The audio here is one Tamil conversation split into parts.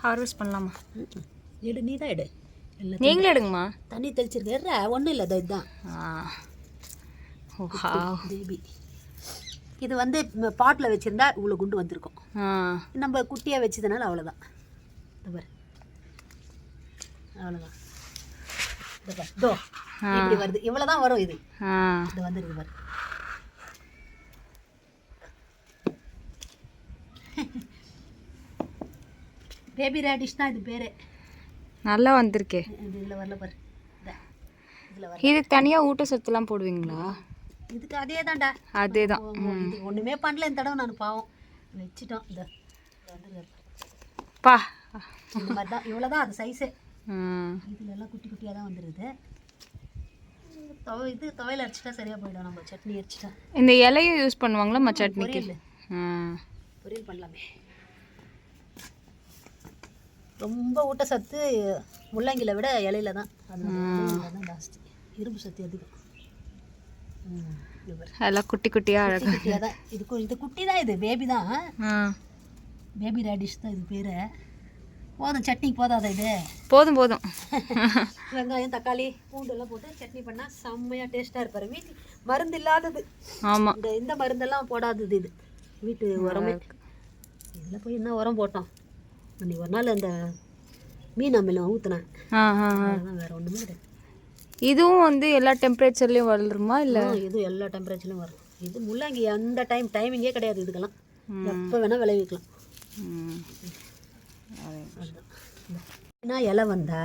ஹார்வெஸ்ட் பண்ணலாமா? எடு, நீ தான் எடு. நீங்களே எடுங்கம்மா. தண்ணி தெளிச்சிருக்க ஒன்றும் இல்லை, இதுதான் பேபி. இது வந்து பாட்டில் வச்சுருந்தா இவ்வளோ குண்டு வந்திருக்கும். நம்ம குட்டியாக வச்சதுனால அவ்வளோதான். அவ்வளோதான். இதோ இப்படி வருது, இவ்வளோதான் வரும். இது இது வந்துருக்கு பாரு. பேபி ரேடிஷ் தான் இது பேர். நல்லா வந்திருக்கே. இதில் வரல பாரு. இதுக்கு தனியாக ஊட்டச்சத்துலாம் போடுவீங்களா? இதுக்கு அதே தான்டா, அதே தான். இது ஒன்றுமே பண்ணல இந்த தடவை. நான் பாவம் வச்சுட்டோம். இந்த பா இந்த மாதிரி தான், இவ்வளோ தான் அது சைஸு. இதில் எல்லாம் குட்டி குட்டியாக தான் வந்துடுது. இது துவையல் அரைச்சிட்டா சரியாக போயிடும். நம்ம சட்னி அரைச்சிட்டா. இந்த இலையும் யூஸ் பண்ணுவாங்களா சட்னிக்கு? பொரியல் பண்ணலாமே. ரொம்ப ஊட்டச்சத்து முள்ளங்கில விட இலையில தான். அது ஜாஸ்தி, இரும்பு சத்து அதிகம். அதெல்லாம் குட்டி குட்டியாக அழகாக குட்டியாக தான். இது குட்டி தான், இது பேபி தான். பேபி ரேடிஷ் தான் இது பேர். போதும், சட்னிக்கு போதாதா இது? போதும் போதும். வெங்காயம், தக்காளி, பூண்டு எல்லாம் போட்டு சட்னி பண்ணால் செம்மையாக டேஸ்ட்டாக இருப்பாரு. வீட்டு மருந்து இல்லாதது. ஆமாம், இந்த மருந்தெல்லாம் போடாதது. இது வீட்டு உரமே. இதில் போய் என்ன உரம் போட்டோம் அன்றைக்கி ஒரு நாள்? அந்த மீன் அம்மையில் ஊற்றினேன். வேறு ஒன்றுமே கிடையாது. இதுவும் வந்து எல்லா டெம்பரேச்சர்லேயும் வளருமா இல்லை? இதுவும் எல்லா டெம்பரேச்சர்லையும் வரும். இது முள்ளங்கி அந்த டைமிங்கே கிடையாது. இதுக்கெல்லாம் எப்போ வேணால் விளைவிக்கலாம். இலை வந்தா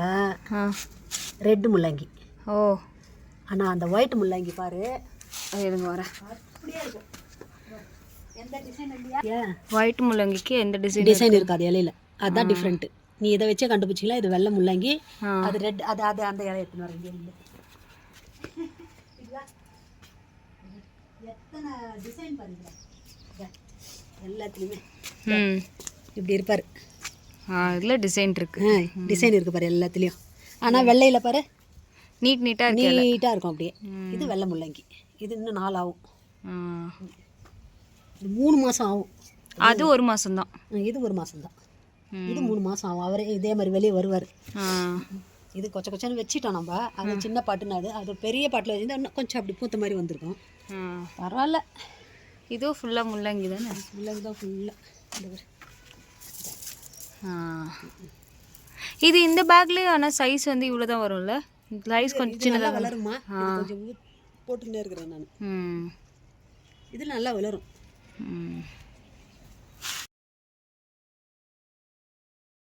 ரெட்டு முள்ளங்கி. ஓ, ஆனால் அந்த ஒயிட் முள்ளங்கி பாரு, எதுங்க வர அப்படியே இருக்கும். எந்த டிசைன் இல்லையா? ஒயிட் முள்ளங்கிக்கு எந்த டிசைன் இருக்காது இலையில. அதுதான் டிஃப்ரெண்ட்டு. நீ இதை வச்சே கண்டுபிடிச்சிக்கலாம். இது வெள்ளை முள்ளங்கி, அது ரெட். அது அந்த இலை எடுத்துன்னு வர இங்கே. எத்தனை டிசைன் பாருங்க எல்லாத்துலேயுமே. இப்படி இருப்பார். இதில் டிசைன் இருக்கு. டிசைன் இருக்கு பாரு எல்லாத்துலேயும். ஆனால் வெள்ளையில் பாரு நீட்டாக இருக்கும் அப்படியே. இது வெள்ளை முள்ளங்கி. இது இன்னும் 4 ஆகும். இது 3 மாதம் ஆகும். அது 1 மாதம்தான். இது 1 மாதம்தான். இது 3 மாதம் ஆகும். அவரே இதே மாதிரி வெளியே வருவார். இது கொச்சன்னு வச்சுட்டோம் நம்ம. அது சின்ன பாட்டுன்னு அது பெரிய பாட்டில் வச்சுருந்தா இன்னும் கொஞ்சம் அப்படி பூத்த மாதிரி வந்திருக்கும். பரவாயில்ல. இதுவும் ஃபுல்லாக முள்ளங்கி தானே? முள்ளங்கி தான் ஃபுல்லாக. இது இந்த பேக்லேயே ஆனால் சைஸ் வந்து இவ்வளோ தான் வரும்ல? சைஸ் கொஞ்சம் சின்னதாக வளருமா? கொஞ்சம் போட்டுக்கிட்டே இருக்கிறேன் நான். இது நல்லா வளரும்.